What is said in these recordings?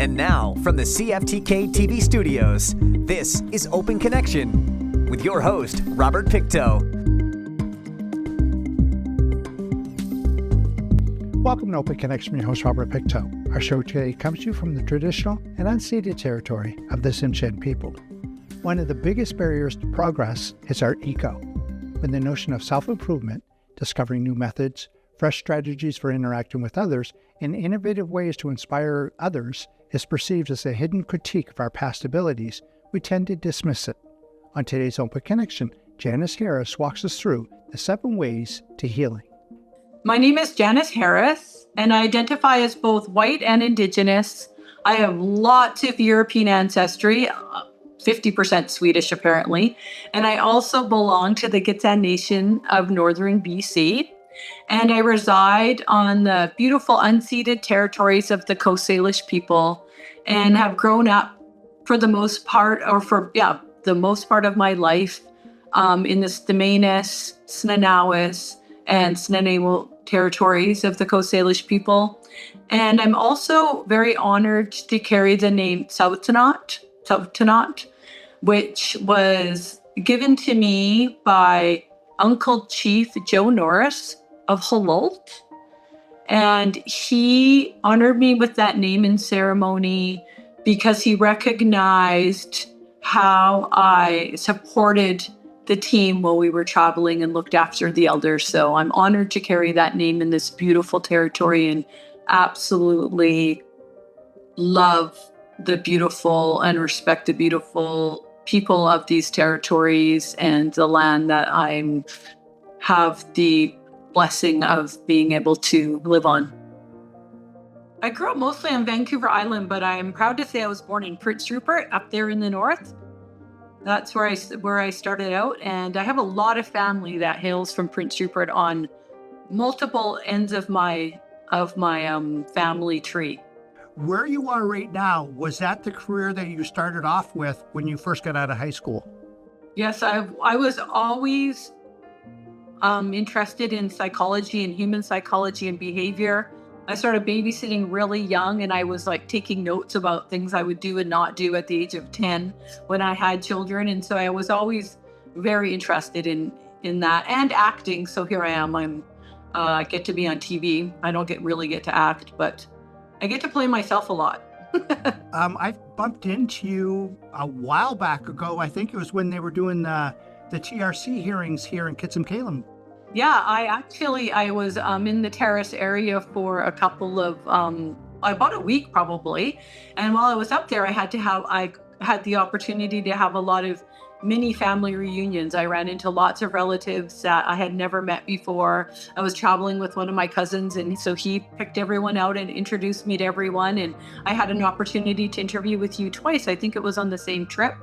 And now, from the CFTK-TV studios, this is Open Connection with your host, Robert Pictou. Welcome to Open Connection, your host, Robert Pictou. Our show today comes to you from the traditional and unceded territory of the Tsimshian people. One of the biggest barriers to progress is our ego, when the notion of self-improvement, discovering new methods, fresh strategies for interacting with others, and innovative ways to inspire others is perceived as a hidden critique of our past abilities, we tend to dismiss it. On today's Open Connection, Janice Harris walks us through the 7 ways to healing. My name is Janice Harris, and I identify as both white and Indigenous. I have lots of European ancestry, 50% Swedish apparently, and I also belong to the Gitxsan Nation of Northern BC. And I reside on the beautiful unceded territories of the Coast Salish people and have grown up for the most part, the most part of my life in the Stamanis, Snanawis, and Snuneymuxw territories of the Coast Salish people. And I'm also very honored to carry the name Tsaw'tinaht, which was given to me by Uncle Chief Joe Norris of Hulult. And he honored me with that name in ceremony because he recognized how I supported the team while we were traveling and looked after the elders. So I'm honored to carry that name in this beautiful territory and absolutely love the beautiful and respect the beautiful people of these territories and the land that I have the blessing of being able to live on. I grew up mostly on Vancouver Island, but I'm proud to say I was born in Prince Rupert up there in the north. That's where I started out, and I have a lot of family that hails from Prince Rupert on multiple ends of my family tree. Where you are right now, was that the career that you started off with when you first got out of high school? Yes, I was always interested in psychology and human psychology and behavior. I started babysitting really young, and I was taking notes about things I would do and not do at the age of 10 when I had children. And so I was always very interested in that and acting. So here I am. I get to be on TV. I don't really get to act, but I get to play myself a lot. I bumped into you a while back ago. I think it was when they were doing the TRC hearings here in Kitsim-Kalem. Yeah, I was in the Terrace area for a couple of, about a week probably. And while I was up there, I had the opportunity to have a lot of mini family reunions. I ran into lots of relatives that I had never met before. I was traveling with one of my cousins, and so he picked everyone out and introduced me to everyone. And I had an opportunity to interview with you twice. I think it was on the same trip.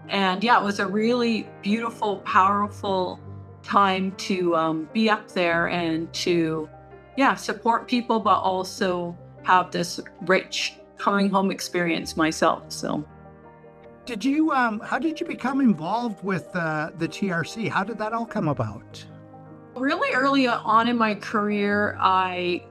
And yeah, it was a really beautiful, powerful time to be up there and to, support people, but also have this rich coming home experience myself. So, did you? How did you become involved with the TRC? How did that all come about? Really early on in my career, I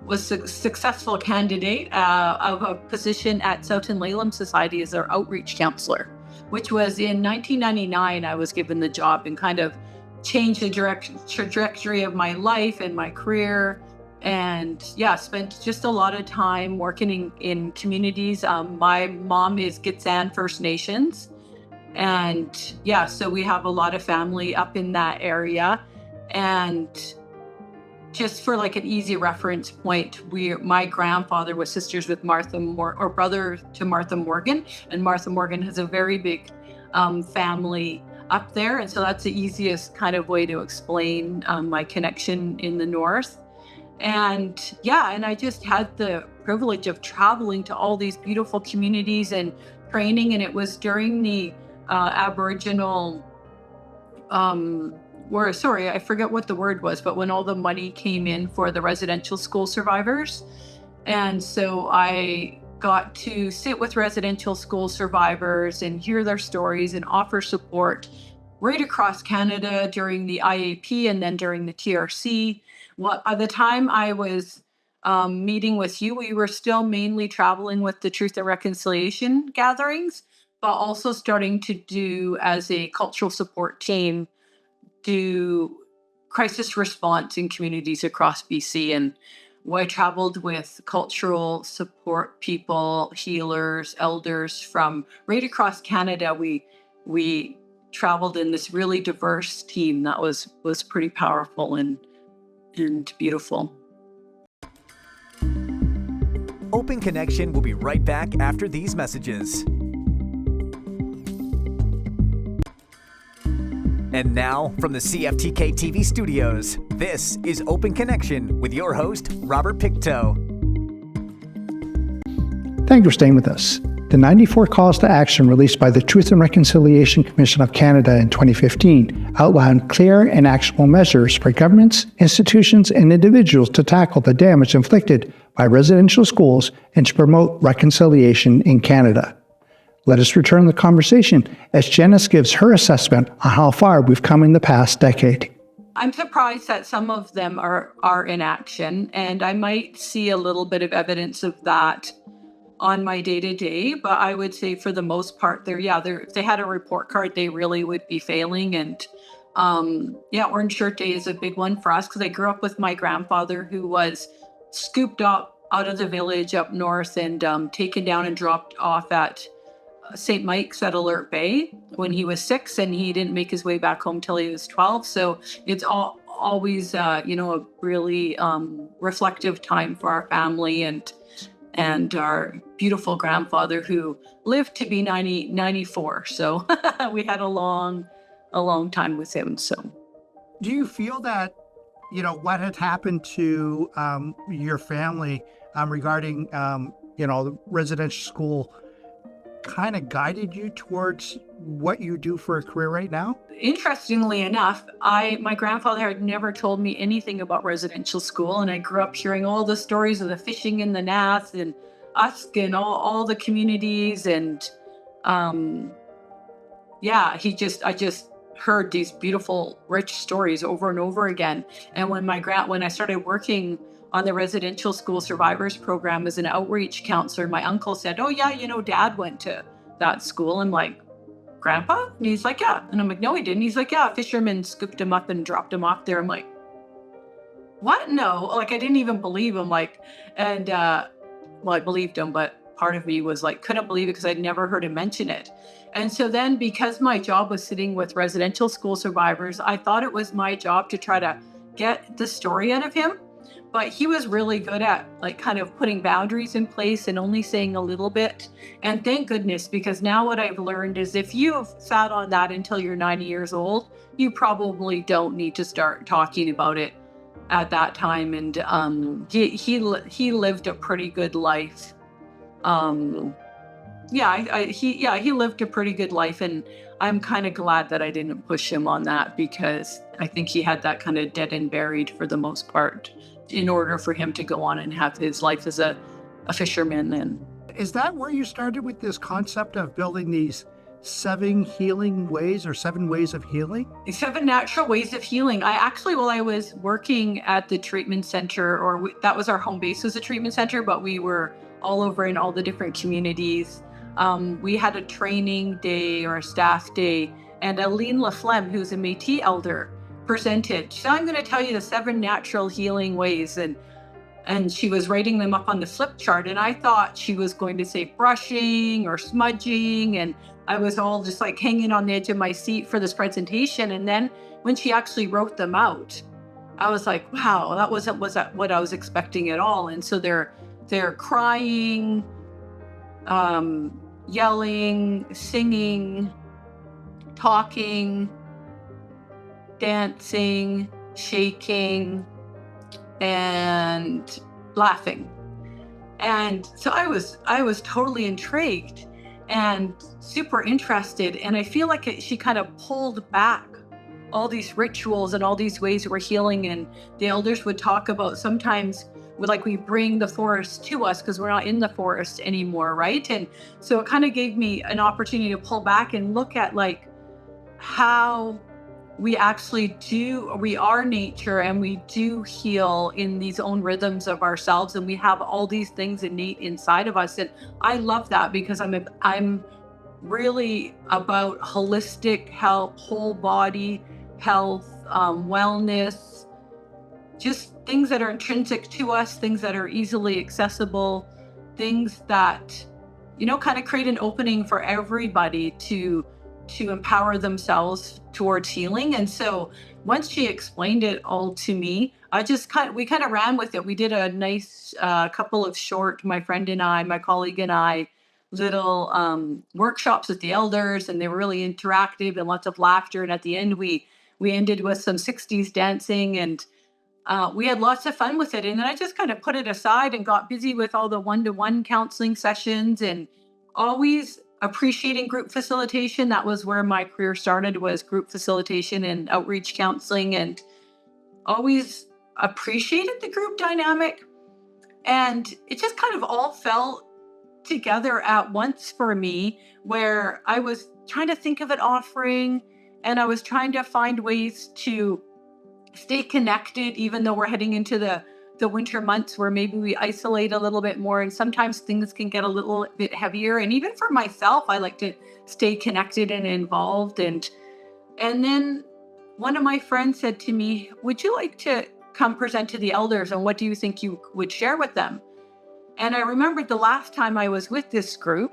was a successful candidate of a position at Southern Lalem Society as their outreach counselor, which was in 1999. I was given the job and kind of changed the trajectory of my life and my career. And spent just a lot of time working in communities. My mom is Gitxsan First Nations. And so we have a lot of family up in that area. And just for an easy reference point, my grandfather was sisters with or brother to Martha Morgan, and Martha Morgan has a very big family up there, and so that's the easiest kind of way to explain my connection in the north. And I just had the privilege of traveling to all these beautiful communities and training, and it was during the Aboriginal I forget what the word was, but when all the money came in for the residential school survivors. And so I got to sit with residential school survivors and hear their stories and offer support right across Canada during the IAP and then during the TRC. By the time I was meeting with you, we were still mainly traveling with the Truth and Reconciliation gatherings, but also starting to do, as a cultural support team, do crisis response in communities across BC. And I traveled with cultural support people, healers, elders from right across Canada. We traveled in this really diverse team that was pretty powerful and beautiful. Open Connection will be right back after these messages. And now, from the CFTK-TV studios, this is Open Connection with your host, Robert Pictou. Thank you for staying with us. The 94 calls to action released by the Truth and Reconciliation Commission of Canada in 2015 outlined clear and actionable measures for governments, institutions, and individuals to tackle the damage inflicted by residential schools and to promote reconciliation in Canada. Let us return the conversation as Janice gives her assessment on how far we've come in the past decade. I'm surprised that some of them are in action, and I might see a little bit of evidence of that on my day-to-day, but I would say for the most part, if they had a report card, they really would be failing. And Orange Shirt Day is a big one for us because I grew up with my grandfather, who was scooped up out of the village up north and taken down and dropped off at St. Mike's at Alert Bay when he was 6, and he didn't make his way back home till he was 12. So it's always a really reflective time for our family and our beautiful grandfather, who lived to be 94. So we had a long time with him. So do you feel that, what had happened to your family regarding, the residential school kind of guided you towards what you do for a career right now? Interestingly enough, my grandfather had never told me anything about residential school, and I grew up hearing all the stories of the fishing in the Nath and Usk and all the communities, and I just heard these beautiful, rich stories over and over again. And when I started working on the residential school survivors program as an outreach counselor, my uncle said, "Oh yeah, Dad went to that school." I'm like, "Grandpa?" And he's like, "Yeah." And I'm like, "No, he didn't." He's like, "Yeah, a fisherman scooped him up and dropped him off there." I'm like, "What? No." Like, I didn't even believe him. I believed him, but part of me was like, couldn't believe it because I'd never heard him mention it. And so then, because my job was sitting with residential school survivors, I thought it was my job to try to get the story out of him. But he was really good at kind of putting boundaries in place and only saying a little bit. And thank goodness, because now what I've learned is if you've sat on that until you're 90 years old, you probably don't need to start talking about it at that time. And he lived a pretty good life. He lived a pretty good life, and I'm kind of glad that I didn't push him on that, because I think he had that kind of dead and buried for the most part in order for him to go on and have his life as a fisherman. And is that where you started with this concept of building these 7 healing ways, or 7 ways of healing? 7 natural ways of healing. While I was working at the treatment center, that was our home base, was a treatment center, but we were all over in all the different communities. We had a training day or a staff day, and Aline Laflemme, who's a Métis elder, presented. So I'm going to tell you the 7 natural healing ways, and she was writing them up on the flip chart, and I thought she was going to say brushing or smudging, and I was all just like hanging on the edge of my seat for this presentation. And then when she actually wrote them out, I was like, wow, that wasn't what I was expecting at all. And so they're crying, yelling, singing, talking, dancing, shaking, and laughing. And so I was totally intrigued and super interested. And I feel like she kind of pulled back all these rituals and all these ways we're healing. And the elders would talk about sometimes we bring the forest to us because we're not in the forest anymore, right? And so it kind of gave me an opportunity to pull back and look at how we are nature, and we do heal in these own rhythms of ourselves, and we have all these things innate inside of us. And I love that because I'm really about holistic health, whole body health, wellness, just things that are intrinsic to us, things that are easily accessible, things that, kind of create an opening for everybody to empower themselves towards healing. And so once she explained it all to me, we kind of ran with it. We did a nice couple of short, my friend and I, my colleague and I, little workshops with the elders, and they were really interactive and lots of laughter. And at the end, we ended with some 60s dancing, and we had lots of fun with it. And then I just kind of put it aside and got busy with all the one-to-one counseling sessions, and always appreciating group facilitation. That was where my career started, was group facilitation and outreach counseling, and always appreciated the group dynamic. And it just kind of all fell together at once for me, where I was trying to think of an offering, and I was trying to find ways to stay connected, even though we're heading into the winter months where maybe we isolate a little bit more, and sometimes things can get a little bit heavier. And even for myself, I like to stay connected and involved. And then one of my friends said to me, "Would you like to come present to the elders, and what do you think you would share with them?" And I remembered the last time I was with this group,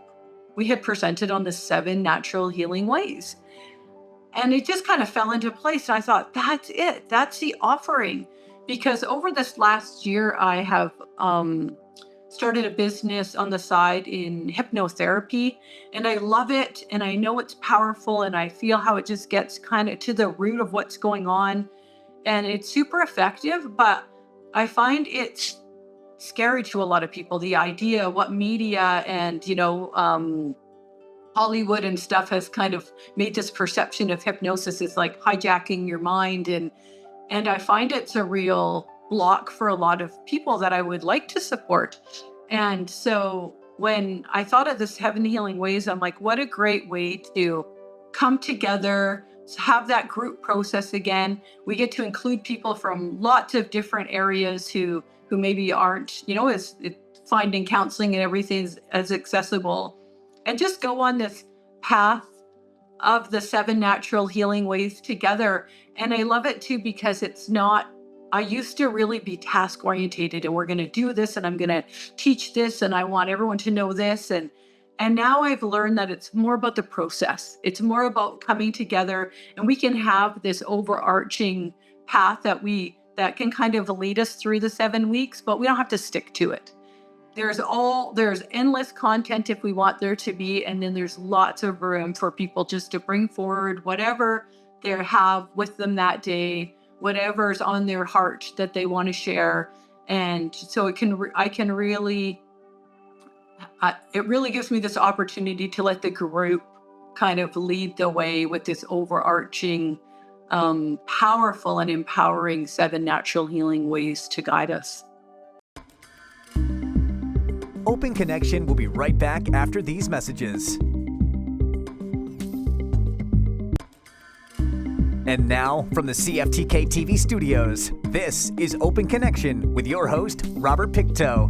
we had presented on the 7 natural healing ways. And it just kind of fell into place. And I thought, that's it. That's the offering. Because over this last year, I have started a business on the side in hypnotherapy. And I love it. And I know it's powerful. And I feel how it just gets kind of to the root of what's going on. And it's super effective. But I find it's scary to a lot of people. The idea, what media and, Hollywood and stuff has kind of made this perception of hypnosis is like hijacking your mind. And I find it's a real block for a lot of people that I would like to support. And so when I thought of the 7 healing ways, I'm like, what a great way to come together, have that group process again. We get to include people from lots of different areas who maybe aren't, as finding counseling and everything as accessible, and just go on this path of the 7 natural healing ways together. And I love it too, because it's not, I used to really be task orientated, and we're going to do this, and I'm going to teach this, and I want everyone to know this. And now I've learned that it's more about the process. It's more about coming together, and we can have this overarching path that can kind of lead us through the 7 weeks, but we don't have to stick to it. There's endless content if we want there to be, and then there's lots of room for people just to bring forward whatever they have with them that day, whatever's on their heart that they want to share. And so it really gives me this opportunity to let the group kind of lead the way with this overarching, powerful and empowering 7 natural healing ways to guide us. Open Connection will be right back after these messages. And now, from the CFTK-TV studios, this is Open Connection with your host, Robert Pictou.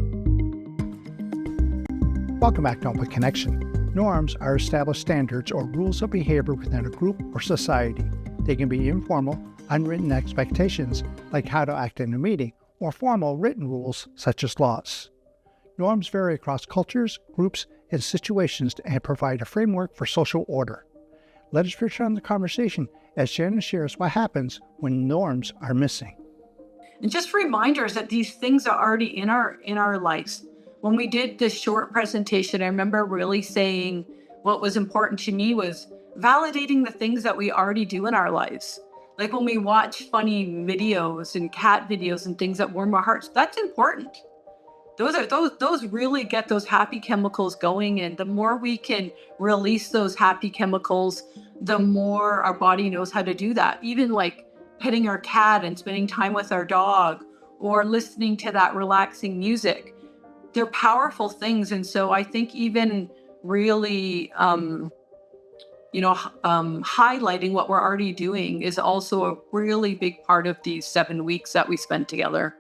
Welcome back to Open Connection. Norms are established standards or rules of behavior within a group or society. They can be informal, unwritten expectations, like how to act in a meeting, or formal written rules, such as laws. Norms vary across cultures, groups, and situations and provide a framework for social order. Let us return the conversation as Shannon shares what happens when norms are missing. And just reminders that these things are already in our lives. When we did this short presentation, I remember really saying what was important to me was validating the things that we already do in our lives. Like when we watch funny videos and cat videos and things that warm our hearts, that's important. Those really get those happy chemicals going, and the more we can release those happy chemicals, the more our body knows how to do that. Even like petting our cat and spending time with our dog, or listening to that relaxing music, they're powerful things. And so I think even really, highlighting what we're already doing is also a really big part of these 7 weeks that we spent together.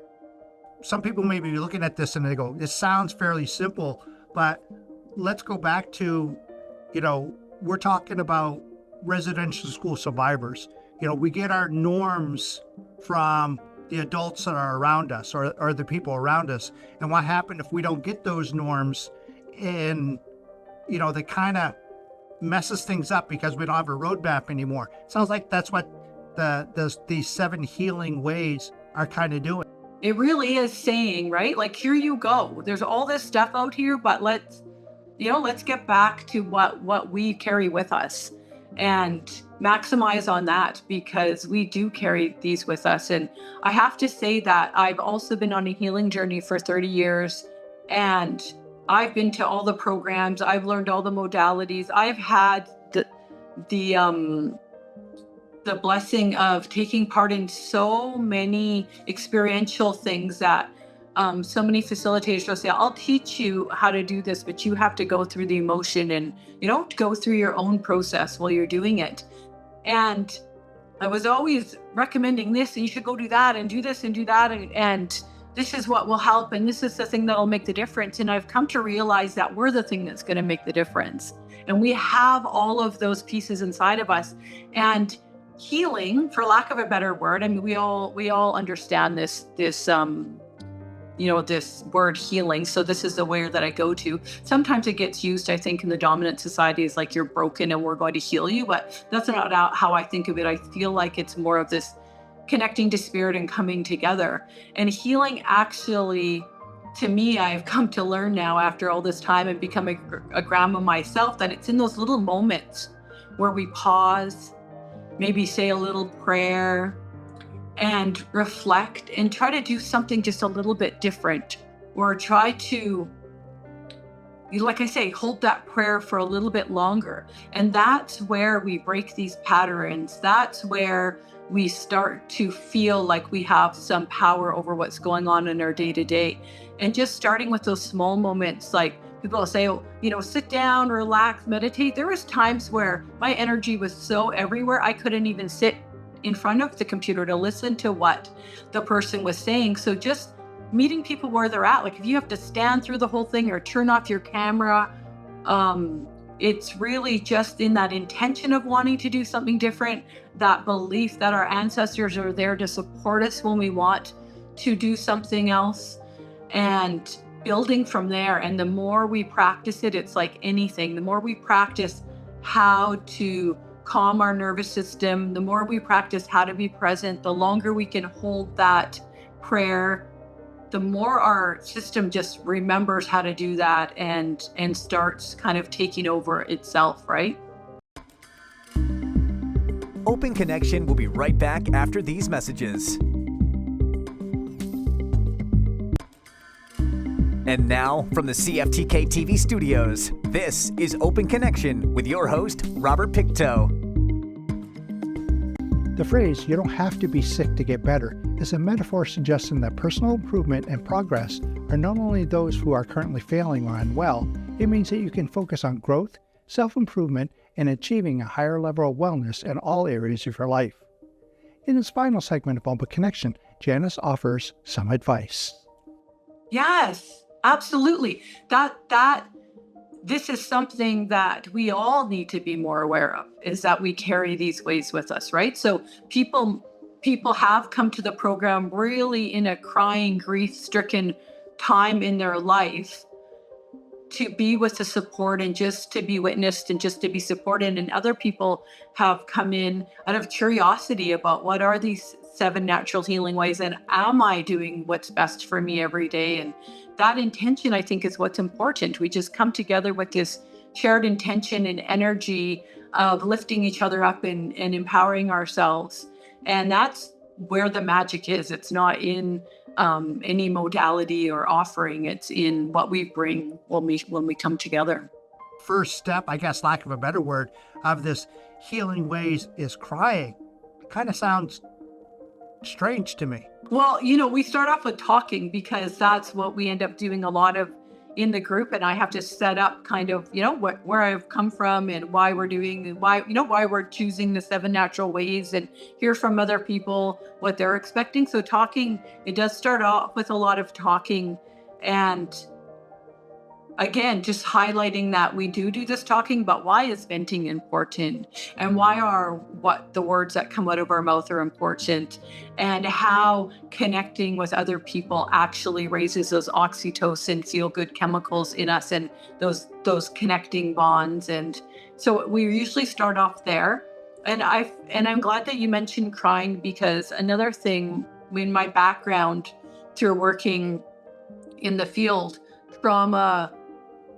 Some people may be looking at this and they go, this sounds fairly simple, but let's go back to, we're talking about residential school survivors. We get our norms from the adults that are around us or the people around us. And what happened if we don't get those norms and, they kind of messes things up because we don't have a roadmap anymore. Sounds like that's what these 7 healing ways are kind of doing. It really is saying, right? Like, here you go. There's all this stuff out here, but let's get back to what we carry with us and maximize on that, because we do carry these with us. And I have to say that I've also been on a healing journey for 30 years, and I've been to all the programs. I've learned all the modalities. I've had the blessing of taking part in so many experiential things that so many facilitators will say, I'll teach you how to do this, but you have to go through the emotion and go through your own process while you're doing it. And I was always recommending this, and you should go do that and do this and do that. And this is what will help. And this is the thing that will make the difference. And I've come to realize that we're the thing that's going to make the difference. And we have all of those pieces inside of us. And healing, for lack of a better word, I mean, we all understand this word healing. So this is the word that I go to. Sometimes it gets used, I think, in the dominant society is like, you're broken and we're going to heal you, but that's not how I think of it. I feel like it's more of this connecting to spirit and coming together. And healing, actually, to me, I've come to learn now after all this time and become a grandma myself, that it's in those little moments where we pause, maybe say a little prayer and reflect and try to do something just a little bit different, or try to, like I say, hold that prayer for a little bit longer. And that's where we break these patterns. That's where we start to feel like we have some power over what's going on in our day to day. And just starting with those small moments, like people will say, sit down, relax, meditate. There was times where my energy was so everywhere, I couldn't even sit in front of the computer to listen to what the person was saying. So just meeting people where they're at, like if you have to stand through the whole thing or turn off your camera, it's really just in that intention of wanting to do something different, that belief that our ancestors are there to support us when we want to do something else, and building from there. And the more we practice it, it's like anything. The more we practice how to calm our nervous system, the more we practice how to be present, the longer we can hold that prayer, the more our system just remembers how to do that and starts kind of taking over itself, right? Open Connection will be right back after these messages. And now, from the CFTK-TV studios, this is Open Connection with your host, Robert Pictou. The phrase, you don't have to be sick to get better, is a metaphor suggesting that personal improvement and progress are not only those who are currently failing or unwell, it means that you can focus on growth, self-improvement, and achieving a higher level of wellness in all areas of your life. In this final segment of Open Connection, Janice offers some advice. Yes, absolutely. This is something that we all need to be more aware of, is that we carry these ways with us, right? So people have come to the program really in a crying, grief-stricken time in their life to be with the support and just to be witnessed and just to be supported. And other people have come in out of curiosity about what are these 7 natural healing ways, and am I doing what's best for me every day? And that intention, I think, is what's important. We just come together with this shared intention and energy of lifting each other up and empowering ourselves. And that's where the magic is. It's not in any modality or offering. It's in what we bring when we come together. First step, I guess, lack of a better word, of this healing ways is crying. It kind of sounds strange to me. Well, we start off with talking, because that's what we end up doing a lot of in the group, and I have to set up kind of, where I've come from and why we're doing and why we're choosing the 7 natural ways, and hear from other people what they're expecting. So talking, it does start off with a lot of talking, and again, just highlighting that we do this talking, but why is venting important, and why are what the words that come out of our mouth are important, and how connecting with other people actually raises those oxytocin feel good chemicals in us, and those connecting bonds. And so we usually start off there. And I'm glad that you mentioned crying, because another thing in my background through working in the field, trauma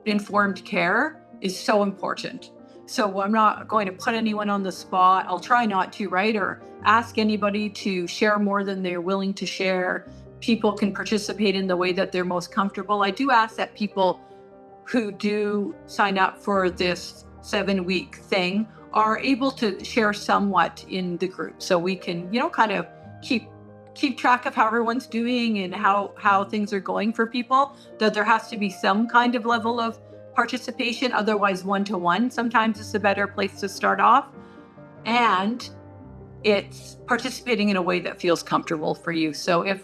informed care is so important. So I'm not going to put anyone on the spot. I'll try not to, right? Or ask anybody to share more than they're willing to share. People can participate in the way that they're most comfortable. I do ask that people who do sign up for this 7-week thing are able to share somewhat in the group, so we can, kind of keep track of how everyone's doing and how things are going for people. That there has to be some kind of level of participation, otherwise one-to-one sometimes is a better place to start off. And it's participating in a way that feels comfortable for you. So if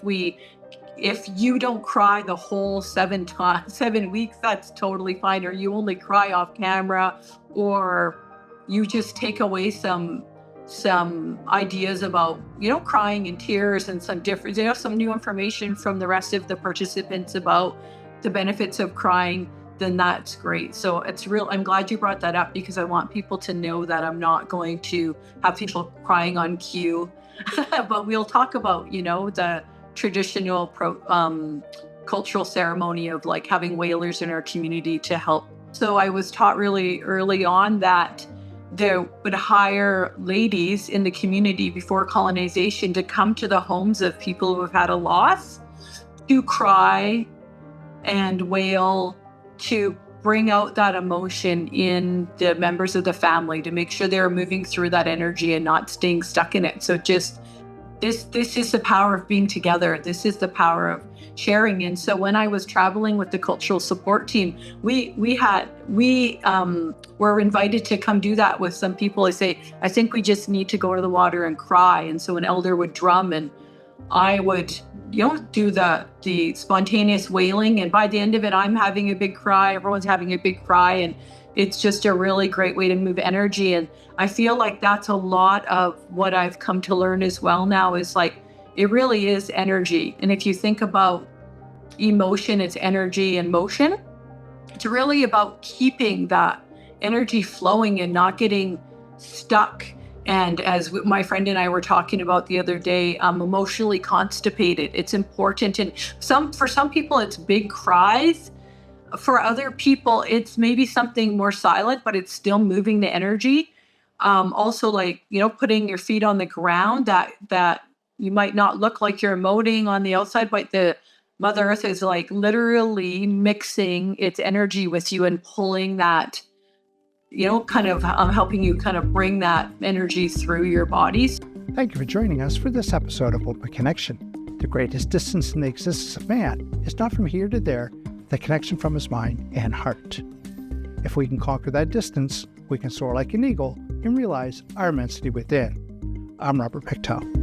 you don't cry the whole 7 weeks, that's totally fine. Or you only cry off camera, or you just take away some ideas about, crying and tears, and some different, some new information from the rest of the participants about the benefits of crying, then that's great. So I'm glad you brought that up, because I want people to know that I'm not going to have people crying on cue, but we'll talk about, the traditional cultural ceremony of like having whalers in our community to help. So I was taught really early on that they would hire ladies in the community before colonization to come to the homes of people who have had a loss, to cry and wail, to bring out that emotion in the members of the family, to make sure they're moving through that energy and not staying stuck in it. So just this is the power of being together. This is the power of sharing. And so when I was traveling with the cultural support team, we were invited to come do that with some people. I say, I think we just need to go to the water and cry. And so an elder would drum, and I would, do the spontaneous wailing. And by the end of it, I'm having a big cry. Everyone's having a big cry. And it's just a really great way to move energy. And I feel like that's a lot of what I've come to learn as well now, is like, it really is energy. And if you think about emotion, it's energy and motion. It's really about keeping that energy flowing and not getting stuck. And as my friend and I were talking about the other day, emotionally constipated. It's important. And for some people, it's big cries. For other people, it's maybe something more silent, but it's still moving the energy. Also, like, putting your feet on the ground, that you might not look like you're emoting on the outside, but the Mother Earth is like literally mixing its energy with you and pulling that, kind of helping you kind of bring that energy through your bodies. Thank you for joining us for this episode of Open Connection. The greatest distance in the existence of man is not from here to there, the connection from his mind and heart. If we can conquer that distance, we can soar like an eagle and realize our immensity within. I'm Robert Pictou.